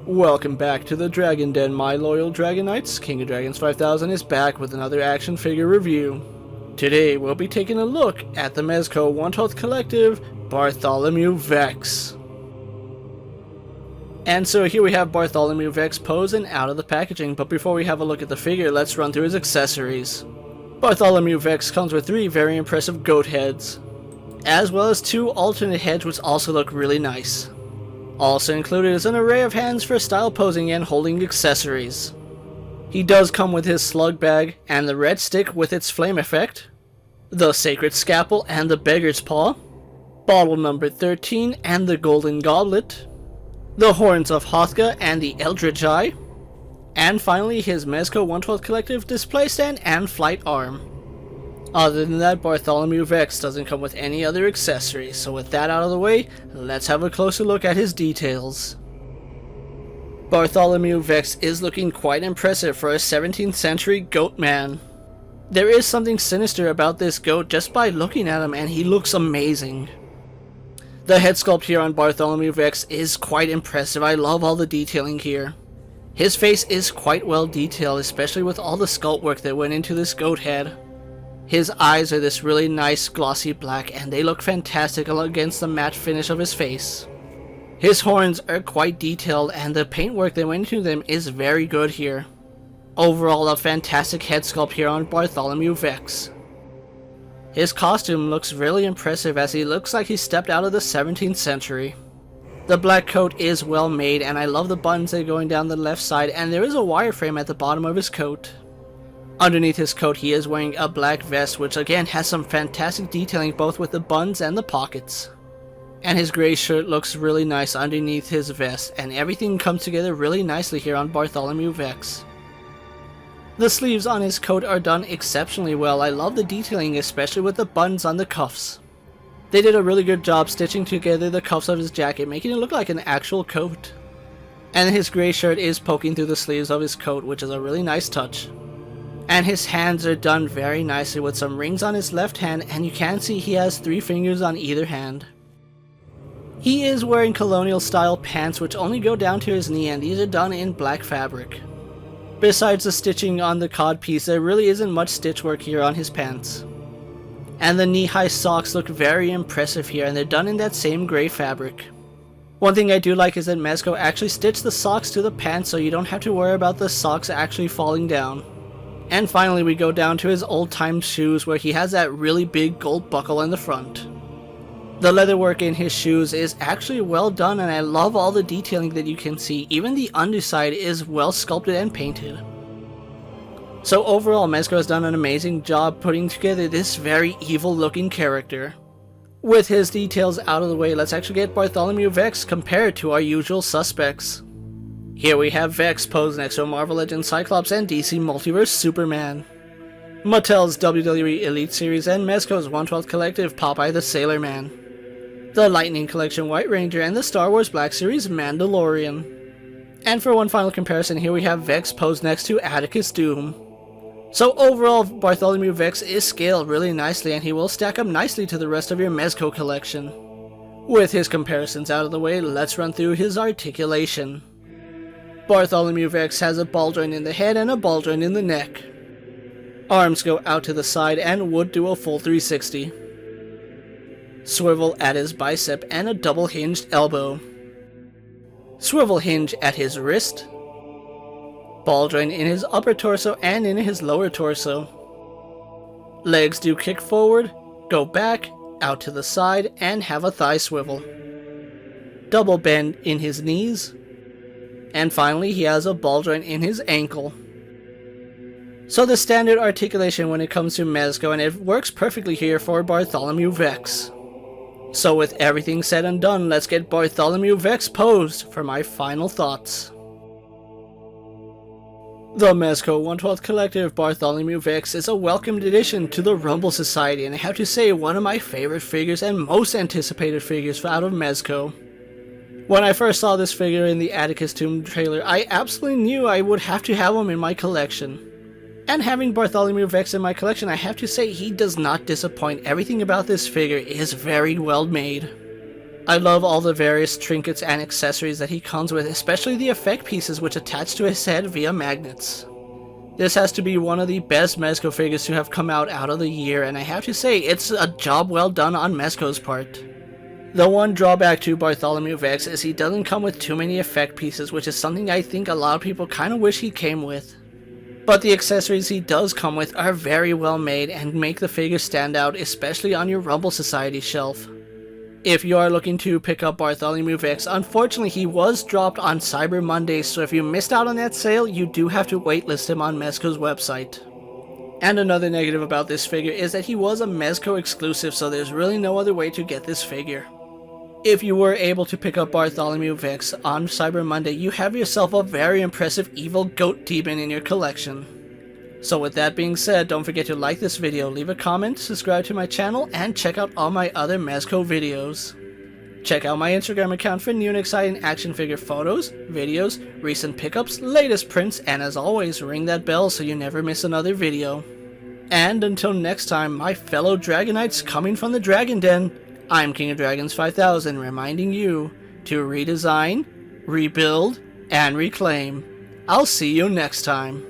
Welcome back to the Dragon Den, my loyal Dragon Knights. King of Dragons 5000 is back with another action figure review. Today we'll be taking a look at the Mezco 1/12 Collective Bartholomew Vex. And so here we have Bartholomew Vex posing out of the packaging, but before we have a look at the figure, let's run through his accessories. Bartholomew Vex comes with 3 very impressive goat heads, as well as 2 alternate heads which also look really nice. Also included is an array of hands for style posing and holding accessories. He does come with his slug bag and the red stick with its flame effect, the sacred scalpel and the beggar's paw, bottle number 13 and the golden goblet, the horns of Hothka and the eldritch eye, and finally his Mezco 1/12 Collective display stand and flight arm. Other than that, Bartholomew Vex doesn't come with any other accessories, so with that out of the way, let's have a closer look at his details. Bartholomew Vex is looking quite impressive for a 17th century goat man. There is something sinister about this goat just by looking at him, and he looks amazing. The head sculpt here on Bartholomew Vex is quite impressive. I love all the detailing here. His face is quite well detailed, especially with all the sculpt work that went into this goat head. His eyes are this really nice glossy black, and they look fantastic against the matte finish of his face. His horns are quite detailed, and the paintwork that went into them is very good here. Overall, a fantastic head sculpt here on Bartholomew Vex. His costume looks really impressive, as he looks like he stepped out of the 17th century. The black coat is well made, and I love the buttons that are going down the left side, and there is a wireframe at the bottom of his coat. Underneath his coat, he is wearing a black vest, which again has some fantastic detailing both with the buttons and the pockets. And his gray shirt looks really nice underneath his vest, and everything comes together really nicely here on Bartholomew Vex. The sleeves on his coat are done exceptionally well. I love the detailing, especially with the buttons on the cuffs. They did a really good job stitching together the cuffs of his jacket, making it look like an actual coat. And his gray shirt is poking through the sleeves of his coat, which is a really nice touch. And his hands are done very nicely with some rings on his left hand, and you can see he has 3 fingers on either hand. He is wearing colonial style pants which only go down to his knee, and these are done in black fabric. Besides the stitching on the cod piece, there really isn't much stitch work here on his pants. And the knee-high socks look very impressive here, and they're done in that same gray fabric. One thing I do like is that Mezco actually stitched the socks to the pants, so you don't have to worry about the socks actually falling down. And finally we go down to his old-time shoes, where he has that really big gold buckle in the front. The leatherwork in his shoes is actually well done, and I love all the detailing that you can see. Even the underside is well sculpted and painted. So overall, Mezco has done an amazing job putting together this very evil looking character. With his details out of the way, let's actually get Bartholomew Vex compared to our usual suspects. Here we have Vex posed next to Marvel Legends Cyclops and DC Multiverse Superman, Mattel's WWE Elite Series and Mezco's 1/12 Collective Popeye the Sailor Man, the Lightning Collection White Ranger, and the Star Wars Black Series Mandalorian. And for one final comparison, here we have Vex posed next to Atticus Doom. So overall, Bartholomew Vex is scaled really nicely, and he will stack up nicely to the rest of your Mezco collection. With his comparisons out of the way, let's run through his articulation. Bartholomew Vex has a ball joint in the head and a ball joint in the neck. Arms go out to the side and would do a full 360. Swivel at his bicep and a double hinged elbow. Swivel hinge at his wrist. Ball joint in his upper torso and in his lower torso. Legs do kick forward, go back, out to the side, and have a thigh swivel. Double bend in his knees. And finally, he has a ball joint in his ankle. So the standard articulation when it comes to Mezco, and it works perfectly here for Bartholomew Vex. So with everything said and done, let's get Bartholomew Vex posed for my final thoughts. The Mezco 1/12 Collective Bartholomew Vex is a welcomed addition to the Rumble Society, and I have to say, one of my favorite figures and most anticipated figures out of Mezco. When I first saw this figure in the Atticus Tomb trailer, I absolutely knew I would have to have him in my collection. And having Bartholomew Vex in my collection, I have to say he does not disappoint. Everything about this figure is very well made. I love all the various trinkets and accessories that he comes with, especially the effect pieces which attach to his head via magnets. This has to be one of the best Mezco figures to have come out of the year, and I have to say, it's a job well done on Mezco's part. The one drawback to Bartholomew Vex is he doesn't come with too many effect pieces, which is something I think a lot of people kind of wish he came with. But the accessories he does come with are very well made and make the figure stand out, especially on your Rumble Society shelf. If you are looking to pick up Bartholomew Vex, unfortunately he was dropped on Cyber Monday, so if you missed out on that sale, you do have to waitlist him on Mezco's website. And another negative about this figure is that he was a Mezco exclusive, so there's really no other way to get this figure. If you were able to pick up Bartholomew Vex on Cyber Monday, you have yourself a very impressive evil goat demon in your collection. So with that being said, don't forget to like this video, leave a comment, subscribe to my channel, and check out all my other Mezco videos. Check out my Instagram account for new and exciting action figure photos, videos, recent pickups, latest prints, and as always, ring that bell so you never miss another video. And until next time, my fellow Dragonites coming from the Dragon Den, I'm King of Dragons 5000 reminding you to redesign, rebuild, and reclaim. I'll see you next time.